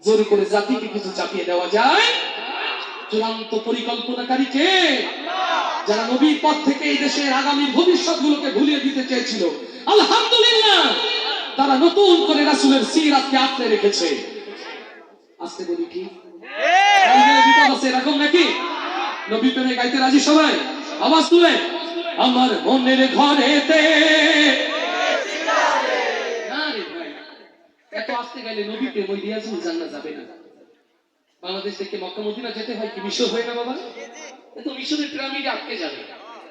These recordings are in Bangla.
জোর করে জাতিকে কিছু চাপিয়ে দেওয়া যায়? চূড়ান্ত পরিকল্পনাকারী কে? যারা নবীর পথ থেকে এই দেশের আগামী ভবিষ্যৎ গুলোকে ভুলিয়ে দিতে চেয়েছিল, আলহামদুলিল্লাহ তারা নতুন করে রাসূলের সিরাতকে আঁকড়ে রেখেছে। আজকে বলি কি বিপদ আছে এরকম নাকি? নবী প্রেমে গাইতে রাজি সবাই? আওয়াজ তুলে আমার মনের ঘরেতে। এত আসতে গেলে নবী প্রেম ওই রিয়াজুল জান্নাত যাবে না। বাংলাদেশ থেকে মক্কা মদিনা যেতে হয় কি মিশর হয় না বাবা? এত মিশরের পিরামিডে আটকে যাবে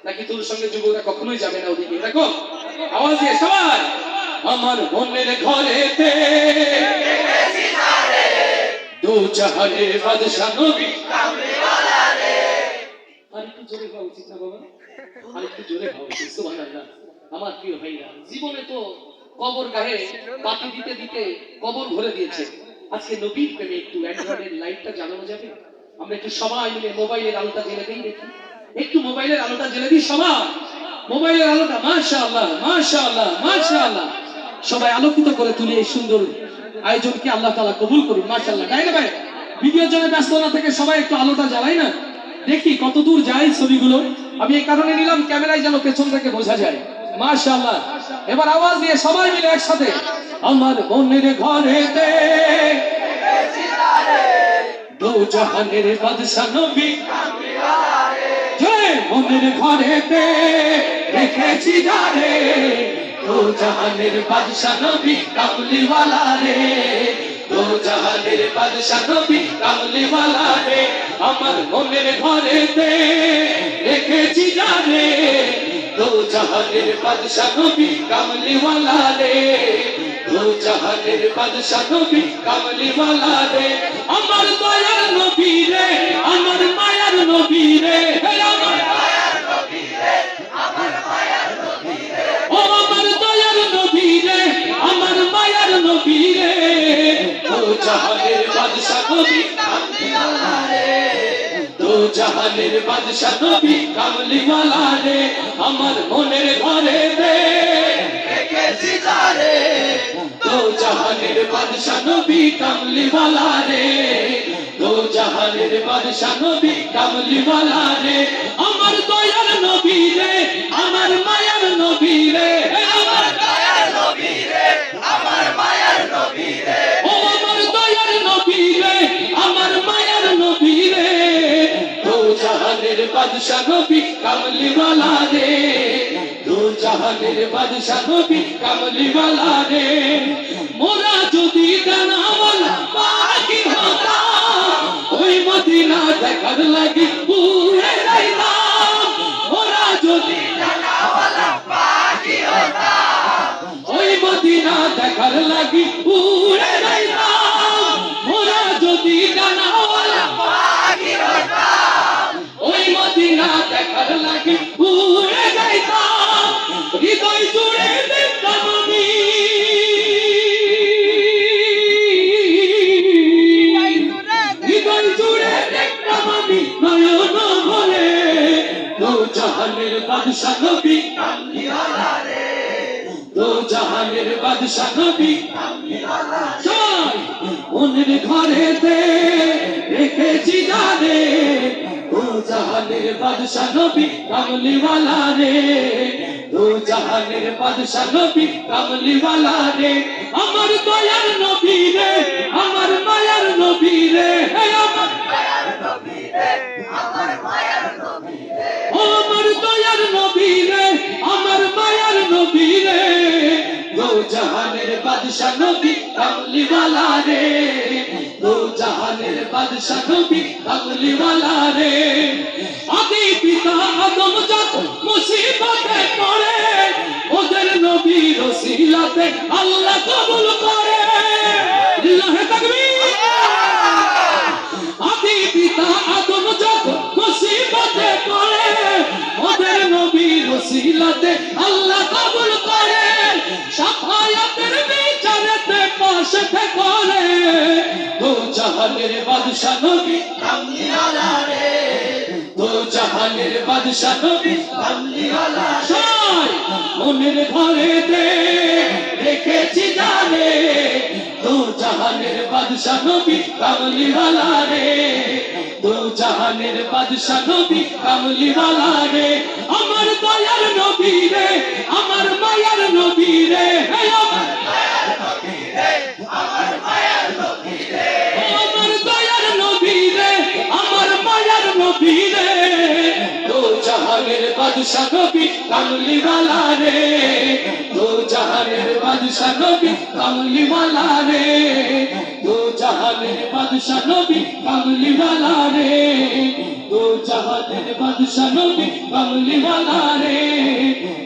নাকি? তোর সঙ্গে যুবকরা কখনোই যাবে না ওদিকে। দেখো আওয়াজ দিয়ে সবাই আমার মনের ঘরেতে দু জাহানের বাদশা নবী কামলিওয়ালা রে। আর একটু জোরে গাওয়া উচিত না বাবা? আর একটু জোরে গাওয়া উচিত। সুবহানাল্লাহ। আমার প্রিয় ভাইরা, জীবনে তো কবর গায়ে বাতি দিতে দিতে কবর ভরে দিয়েছে। আজকে নবীর প্রেমে একটু অ্যান্ড্রয়েডের লাইটটা জ্বালানো যাবে? আমরা একটু সবাই মিলে মোবাইলের আলোটা জ্বেলে দিই দেখি। একটু মোবাইলের আলোটা জ্বেলে দিই সবাই। মোবাইলের আলোটা মাশাআল্লাহ মাশাআল্লাহ মাশাআল্লাহ সবাই আলোকিত করে তুলে এই সুন্দর আয়োজনকে আল্লাহ তাআলা কবুল করুন। মাশাআল্লাহ। তাই না ভাই? ভিডিওর জন্য ব্যস্ত না থেকে সবাই একটু আলোটা জ্বালাই না, দেখি কত দূর যায় ছবিগুলো। আমি এই কারণে নিলাম ক্যামেরায় যেন পেছন থেকে বোঝা যায়। মাশাআল্লাহ। এবার আওয়াজ দিয়ে সবাই মিলে একসাথে আমার মনের ঘরেতে দু জাহানের বাদশা নবী কামলিওয়ালা রে। জয় মনের ঘরেতে রেখেছি যারে দু জাহানের বাদশা নবী কামলিওয়ালা রে। দু জাহানের বাদশা নবী কামলিওয়ালা রে। আমার মনের ঘরেতে রেখেছি যারে দু জাহানের বাদশা নবী কামলিওয়ালা রে। দু জাহানের বাদশা নবী কামলিওয়ালা রে। আমার দয়ার নবী রে, আমার মায়ার নবী রে, আমার মায়ার নবী রে, আমার মায়ার নবী রে। ও আমার দয়ার নবী রে, আমার মায়ার নবী রে। দু জাহানের বাদশা নবী কামলিওয়ালা রে। দু জাহানের বাদশা নবী কামলিওয়ালা রে। আমার মনের ঘরেতে রেখেছি যারে দু জাহানের বাদশা নবী কামলিওয়ালা রে। দু জাহানের বাদশা নবী কামলিওয়ালা রে। আমার দয়ার নবী রে, আমার মায়ার নবী রে, আমার দয়ার নবী রে, আমার মায়ার নবী রে। ও আমার দয়ার নবী রে, আমার মায়ার নবী রে। দু জাহানের বাদশা নবী কামলিওয়ালা রে। দু জাহানের বাদশা নবী কামলিওয়ালা রে। মোরা যদি ডানাওয়ালা পাখি হতাম ওই মদিনা দেখার লাগি উড়ে যাইতাম। মোরা যদি ডানাওয়ালা পাখি হতাম ওই মদিনা দেখার লাগি উড়ে যাইতাম। মোরা যদি ডানাওয়ালা পাখি হতাম ওই মদিনা দেখার লাগি উড়ে যাইতাম। হৃদয় জুড়ে দেখতাম আমি, হৃদয় জুড়ে দেখতাম আমি নয়ন ভরে দু জাহানের বাদশা নবী কামলিওয়ালা রে। দু জাহানের বাদশা নবী কামলিওয়ালা রে। মনের ঘরেতে রেখেছি যারে দু জাহানের বাদশা নবী কামলিওয়ালা রে। দু জাহানের বাদশা নবী কামলিওয়ালা রে। আমার দয়ার নবী রে, আমার মায়ার নবী রে, আমার মায়ার নবী রে, আমার মায়ার নবী রে। ও আমার দয়ার নবী রে, আমার মায়ার নবী রে। দু জাহানের বাদশা নবী কামলিওয়ালা রে। দু জাহানের বাদশা নবী কামলিওয়ালা রে। আদি পিতা আদম যখন মুসিবতে পড়ে ওদের নবীর ওসিলাতে আল্লাহ কবুল করে। আল্লাহু তাকবীর। আদি পিতা আদম যখন মুসিবতে পড়ে ওদের নবীর ওসিলাতে আল্লাহ কবুল করে। শাফায়াতের বিচারেতে পাশে করে দু জাহানের বাদশা নবী কামলিওয়ালা রে। দু জাহানের বাদশা নবী কামলিওয়ালা রে। মনের ঘরেতে রেখেছি জানে দু জাহান জাহানের বাদশা নবী কামলি ওয়ালা রে, দু জাহানের বাদশা নবী কামলি ওয়ালা রে, আমার দয়ার নবী রে, আমার মায়ার নবী রে, আমার দয়ার নবী রে, আমার মায়ার নবী রে, দু জাহানের বাদশা নবী কামলি ওয়ালা রে, দু জাহানের বাদশা নবী কামলি ওয়ালা রে, দু জাহানের বাদশা নবী কামলি ওয়ালা রে, দু জাহানের বাদশা নবী কামলি ওয়ালা রে,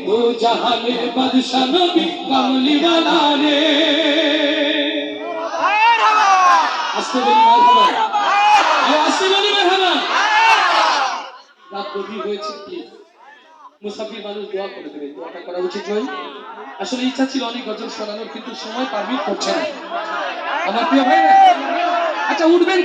দু জাহানের বাদশা নবী কামলি ওয়ালা রে। আস্তে বলি মারহাবা, আস্তে বলি মারহাবা। রাত গভীর হয়েছে, প্লিজ মুসাফির মানুষ দোয়া করে দেবে, দোয়াটা করা উচিত নয়। আসলে ইচ্ছা ছিল অনেক গজল শোনানোর, কিন্তু সময় পারমিট করছে না আমার প্রিয় ভাইরা। আচ্ছা উঠবেন।